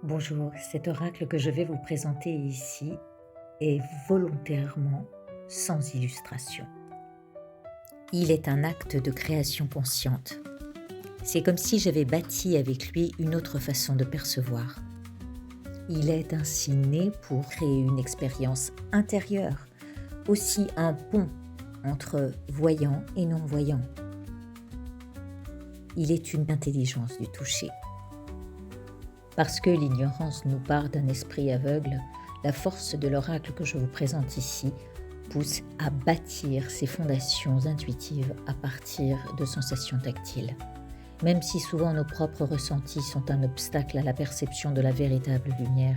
Bonjour, cet oracle que je vais vous présenter ici est volontairement sans illustration. Il est un acte de création consciente. C'est comme si j'avais bâti avec lui une autre façon de percevoir. Il est ainsi né pour créer une expérience intérieure, aussi un pont entre voyant et non-voyant. Il est une intelligence du toucher. Parce que l'ignorance nous part d'un esprit aveugle, la force de l'oracle que je vous présente ici pousse à bâtir ses fondations intuitives à partir de sensations tactiles. Même si souvent nos propres ressentis sont un obstacle à la perception de la véritable lumière,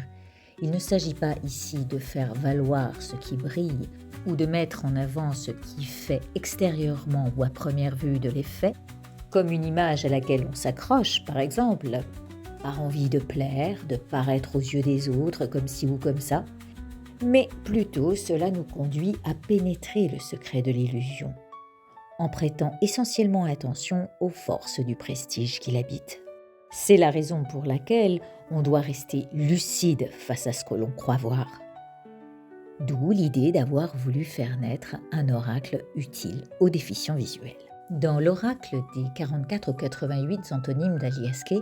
il ne s'agit pas ici de faire valoir ce qui brille ou de mettre en avant ce qui fait extérieurement ou à première vue de l'effet, comme une image à laquelle on s'accroche par exemple, par envie de plaire, de paraître aux yeux des autres comme ci ou comme ça, mais plutôt cela nous conduit à pénétrer le secret de l'illusion, en prêtant essentiellement attention aux forces du prestige qui l'habitent. C'est la raison pour laquelle on doit rester lucide face à ce que l'on croit voir. D'où l'idée d'avoir voulu faire naître un oracle utile aux déficients visuels. Dans l'oracle des 44 ou 88 antonymes d'Aliaské,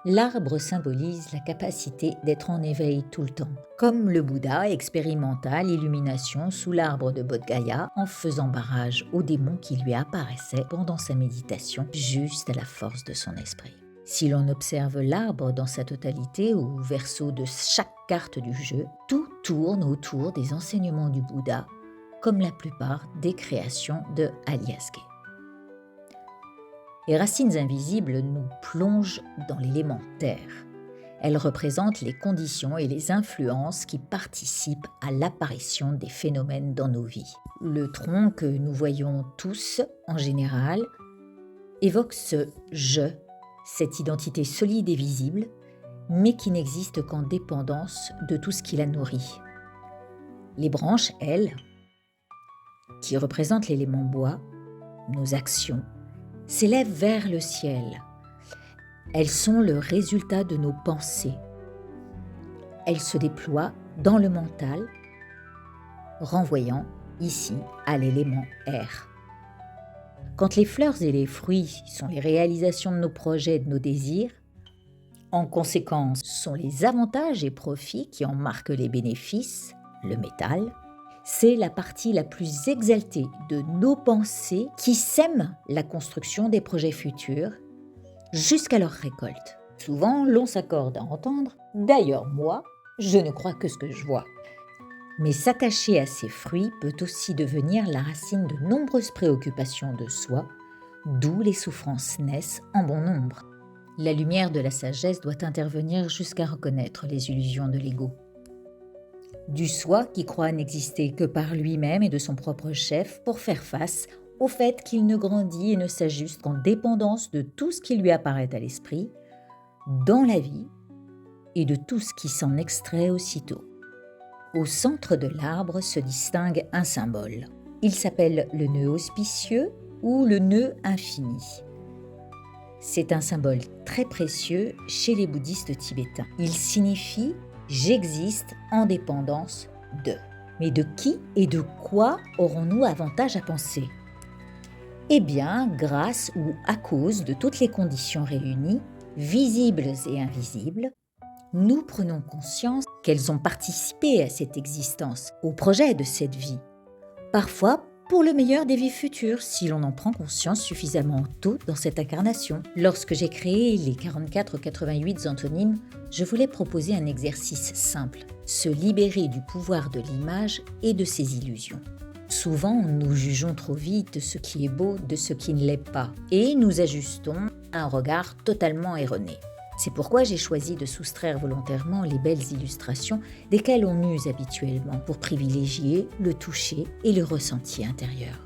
l'arbre symbolise la capacité d'être en éveil tout le temps. Comme le Bouddha expérimenta l'illumination sous l'arbre de Bodh Gaya en faisant barrage aux démons qui lui apparaissaient pendant sa méditation juste à la force de son esprit. Si l'on observe l'arbre dans sa totalité au verso de chaque carte du jeu, tout tourne autour des enseignements du Bouddha, comme la plupart des créations de Aliaské. Les racines invisibles nous plongent dans l'élément terre. Elles représentent les conditions et les influences qui participent à l'apparition des phénomènes dans nos vies. Le tronc que nous voyons tous, en général, évoque ce « je », cette identité solide et visible, mais qui n'existe qu'en dépendance de tout ce qui la nourrit. Les branches, elles, qui représentent l'élément bois, nos actions, s'élèvent vers le ciel. Elles sont le résultat de nos pensées. Elles se déploient dans le mental, renvoyant ici à l'élément air. Quand les fleurs et les fruits sont les réalisations de nos projets et de nos désirs, en conséquence sont les avantages et profits qui en marquent les bénéfices, le métal, c'est la partie la plus exaltée de nos pensées qui sème la construction des projets futurs jusqu'à leur récolte. Souvent, l'on s'accorde à entendre « D'ailleurs, moi, je ne crois que ce que je vois ». Mais s'attacher à ces fruits peut aussi devenir la racine de nombreuses préoccupations de soi, d'où les souffrances naissent en bon nombre. La lumière de la sagesse doit intervenir jusqu'à reconnaître les illusions de l'ego. Du soi qui croit n'exister que par lui-même et de son propre chef pour faire face au fait qu'il ne grandit et ne s'ajuste qu'en dépendance de tout ce qui lui apparaît à l'esprit, dans la vie, et de tout ce qui s'en extrait aussitôt. Au centre de l'arbre se distingue un symbole. Il s'appelle le nœud auspicieux ou le nœud infini. C'est un symbole très précieux chez les bouddhistes tibétains. Il signifie « j'existe en dépendance de ». Mais de qui et de quoi aurons-nous avantage à penser ? Eh bien, grâce ou à cause de toutes les conditions réunies, visibles et invisibles, nous prenons conscience qu'elles ont participé à cette existence, au projet de cette vie. Parfois, pour le meilleur des vies futures, si l'on en prend conscience suffisamment tôt dans cette incarnation. Lorsque j'ai créé les 44-88 antonymes, je voulais proposer un exercice simple, se libérer du pouvoir de l'image et de ses illusions. Souvent, nous jugeons trop vite de ce qui est beau, de ce qui ne l'est pas, et nous ajustons un regard totalement erroné. C'est pourquoi j'ai choisi de soustraire volontairement les belles illustrations desquelles on use habituellement pour privilégier le toucher et le ressenti intérieur.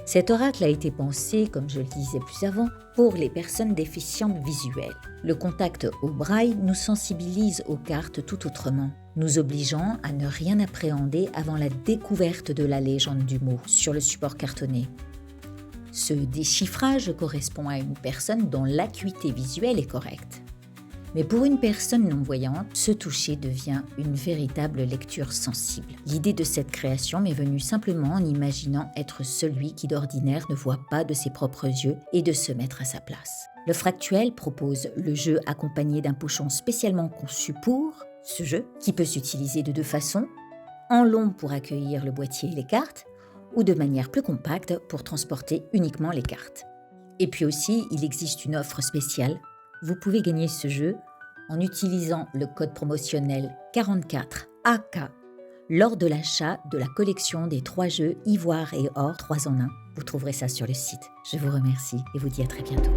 Cet oracle a été pensé, comme je le disais plus avant, pour les personnes déficientes visuelles. Le contact au braille nous sensibilise aux cartes tout autrement, nous obligeant à ne rien appréhender avant la découverte de la légende du mot sur le support cartonné. Ce déchiffrage correspond à une personne dont l'acuité visuelle est correcte. Mais pour une personne non-voyante, ce toucher devient une véritable lecture sensible. L'idée de cette création m'est venue simplement en imaginant être celui qui d'ordinaire ne voit pas de ses propres yeux et de se mettre à sa place. L'offre actuelle propose le jeu accompagné d'un pochon spécialement conçu pour ce jeu, qui peut s'utiliser de 2 façons, en long pour accueillir le boîtier et les cartes, ou de manière plus compacte pour transporter uniquement les cartes. Et puis aussi, il existe une offre spéciale. Vous pouvez gagner ce jeu en utilisant le code promotionnel 44AK lors de l'achat de la collection des 3 jeux Ivoire et Or 3 en 1. Vous trouverez ça sur le site. Je vous remercie et vous dis à très bientôt.